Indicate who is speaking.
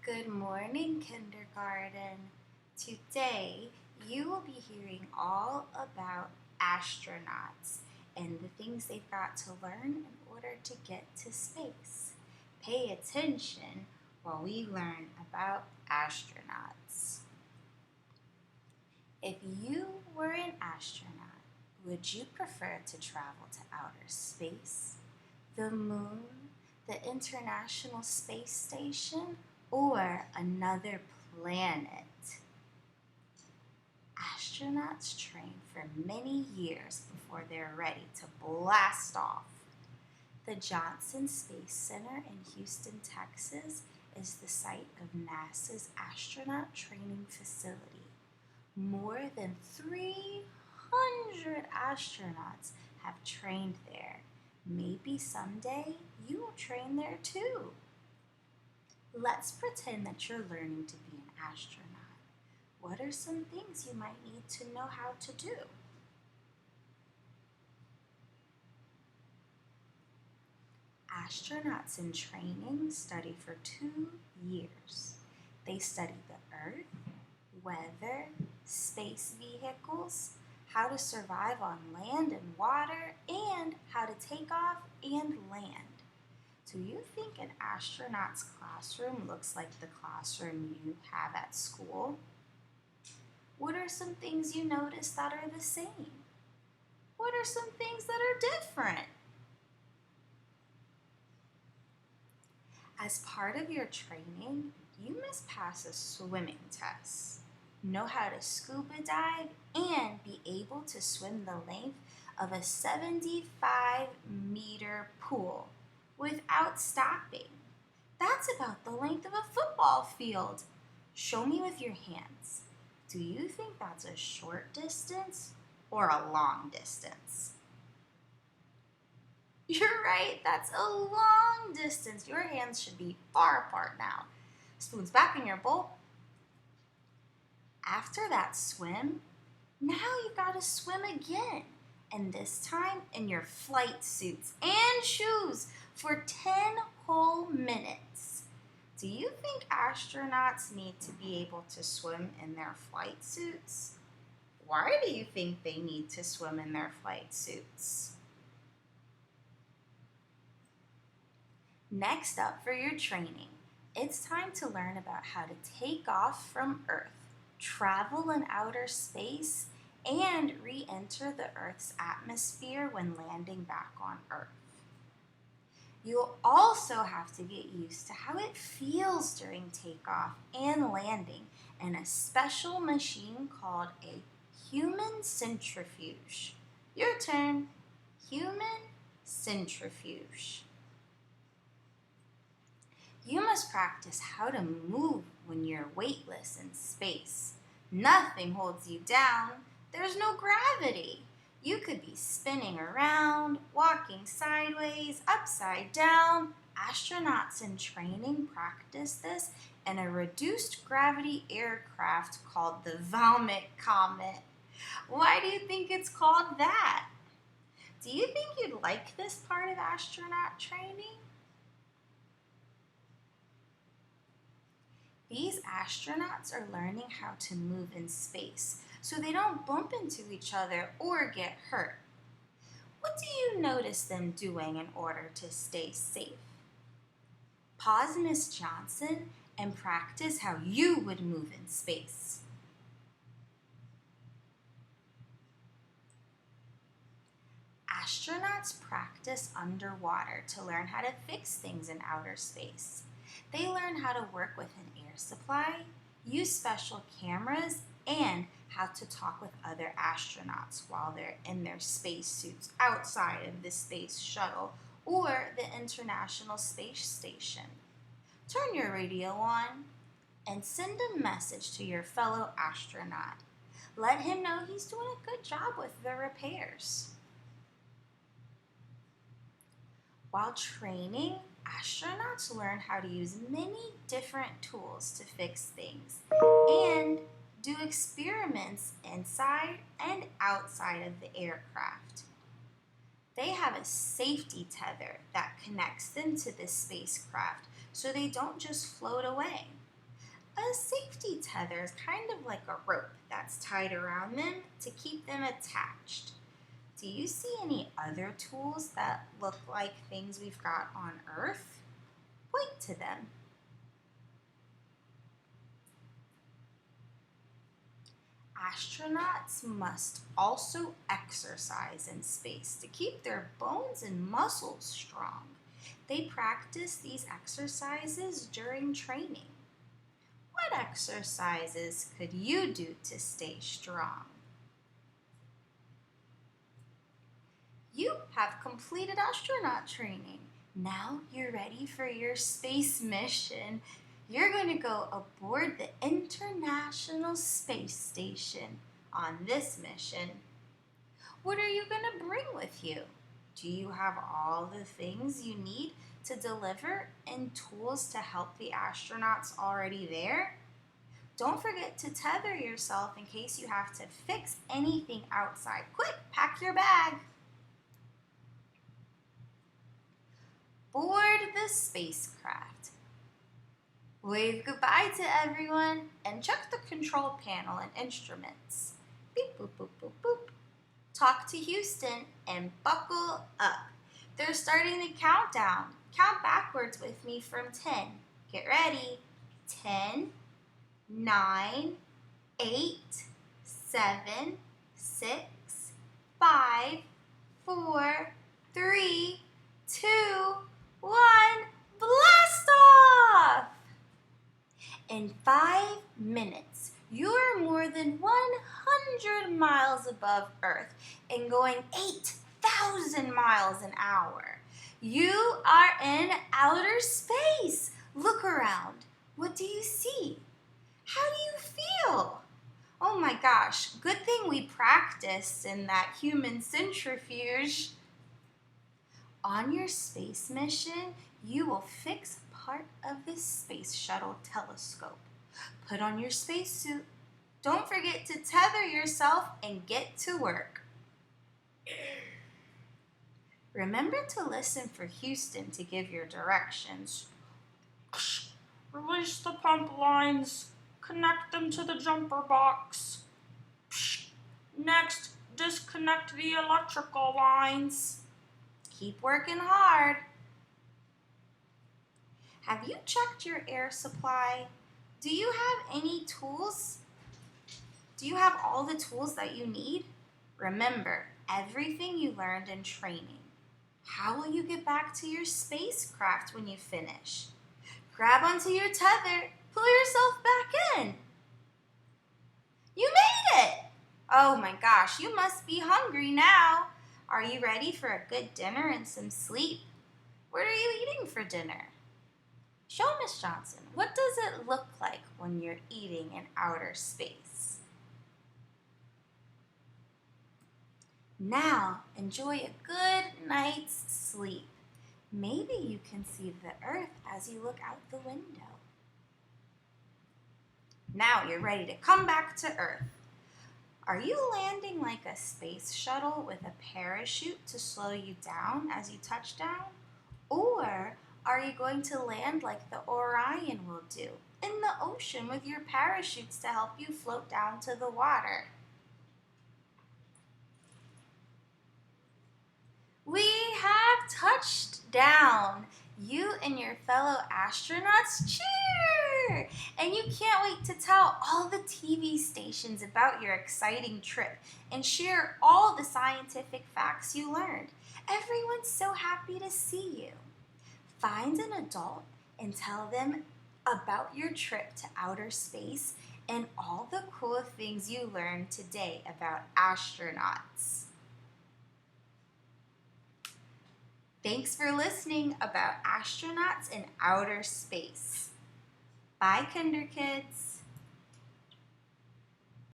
Speaker 1: Good morning, kindergarten. Today, you will be hearing all about astronauts and the things they've got to learn in order to get to space. Pay attention while we learn about astronauts. If you were an astronaut, would you prefer to travel to outer space, the moon, the International Space Station, or another planet? Astronauts train for many years before they're ready to blast off. The Johnson Space Center in Houston, Texas is the site of NASA's astronaut training facility. More than 300 astronauts have trained there. Maybe someday you will train there too. Let's pretend that you're learning to be an astronaut. What are some things you might need to know how to do? Astronauts in training study for 2 years. They study the Earth, weather, space vehicles, how to survive on land and water, and how to take off and land. Do you think an astronaut's classroom looks like the classroom you have at school? What are some things you notice that are the same? What are some things that are different? As part of your training, you must pass a swimming test, know how to scuba dive, and be able to swim the length of a 75-meter pool without stopping. That's about the length of a football field. Show me with your hands. Do you think that's a short distance or a long distance? You're right, that's a long distance. Your hands should be far apart now. Spoons back in your bowl. After that swim, now you've got to swim again. And this time in your flight suits and shoes for 10 whole minutes. Do you think astronauts need to be able to swim in their flight suits? Why do you think they need to swim in their flight suits? Next up for your training, it's time to learn about how to take off from Earth, travel in outer space, and re-enter the Earth's atmosphere when landing back on Earth. You'll also have to get used to how it feels during takeoff and landing in a special machine called a human centrifuge. Your turn. Human centrifuge. You must practice how to move when you're weightless in space. Nothing holds you down. There's no gravity. You could be spinning around, walking sideways, upside down. Astronauts in training practice this in a reduced gravity aircraft called the Valmet Comet. Why do you think it's called that? Do you think you'd like this part of astronaut training? These astronauts are learning how to move in space so they don't bump into each other or get hurt. What do you notice them doing in order to stay safe? Pause Miss Johnson and practice how you would move in space. Astronauts practice underwater to learn how to fix things in outer space. They learn how to work with an air supply, use special cameras, and how to talk with other astronauts while they're in their spacesuits outside of the space shuttle or the International Space Station. Turn your radio on and send a message to your fellow astronaut. Let him know he's doing a good job with the repairs. While training, astronauts learn how to use many different tools to fix things and do experiments inside and outside of the aircraft. They have a safety tether that connects them to the spacecraft so they don't just float away. A safety tether is kind of like a rope that's tied around them to keep them attached. Do you see any other tools that look like things we've got on Earth? Point to them. Astronauts must also exercise in space to keep their bones and muscles strong. They practice these exercises during training. What exercises could you do to stay strong? You have completed astronaut training. Now you're ready for your space mission. You're going to go aboard the International Space Station on this mission. What are you going to bring with you? Do you have all the things you need to deliver and tools to help the astronauts already there? Don't forget to tether yourself in case you have to fix anything outside. Quick, pack your bag. Board the spacecraft. Wave goodbye to everyone and check the control panel and instruments. Beep, boop, boop, boop, boop. Talk to Houston and buckle up. They're starting the countdown. Count backwards with me from 10. Get ready. 10, 9, 8, 7, 6, 5, 4, 3, 2, 1. Blast off! In 5 minutes, you are more than 100 miles above Earth and going 8,000 miles an hour. You are in outer space. Look around. What do you see? How do you feel? Oh my gosh, good thing we practiced in that human centrifuge. On your space mission, you will fix part of the Space Shuttle telescope. Put on your spacesuit. Don't forget to tether yourself and get to work. Remember to listen for Houston to give your directions. Release the pump lines. Connect them to the jumper box. Next, disconnect the electrical lines. Keep working hard. Have you checked your air supply? Do you have any tools? Do you have all the tools that you need? Remember everything you learned in training. How will you get back to your spacecraft when you finish? Grab onto your tether, pull yourself back in. You made it! Oh my gosh, you must be hungry now. Are you ready for a good dinner and some sleep? What are you eating for dinner? Show Miss Johnson, what does it look like when you're eating in outer space? Now, enjoy a good night's sleep. Maybe you can see the Earth as you look out the window. Now you're ready to come back to Earth. Are you landing like a space shuttle with a parachute to slow you down as you touch down? Or are you going to land like the Orion will do, in the ocean with your parachutes to help you float down to the water? We have touched down. You and your fellow astronauts cheer! And you can't wait to tell all the TV stations about your exciting trip and share all the scientific facts you learned. Everyone's so happy to see you. Find an adult and tell them about your trip to outer space and all the cool things you learned today about astronauts. Thanks for listening about astronauts in outer space. Bye, Kinder Kids.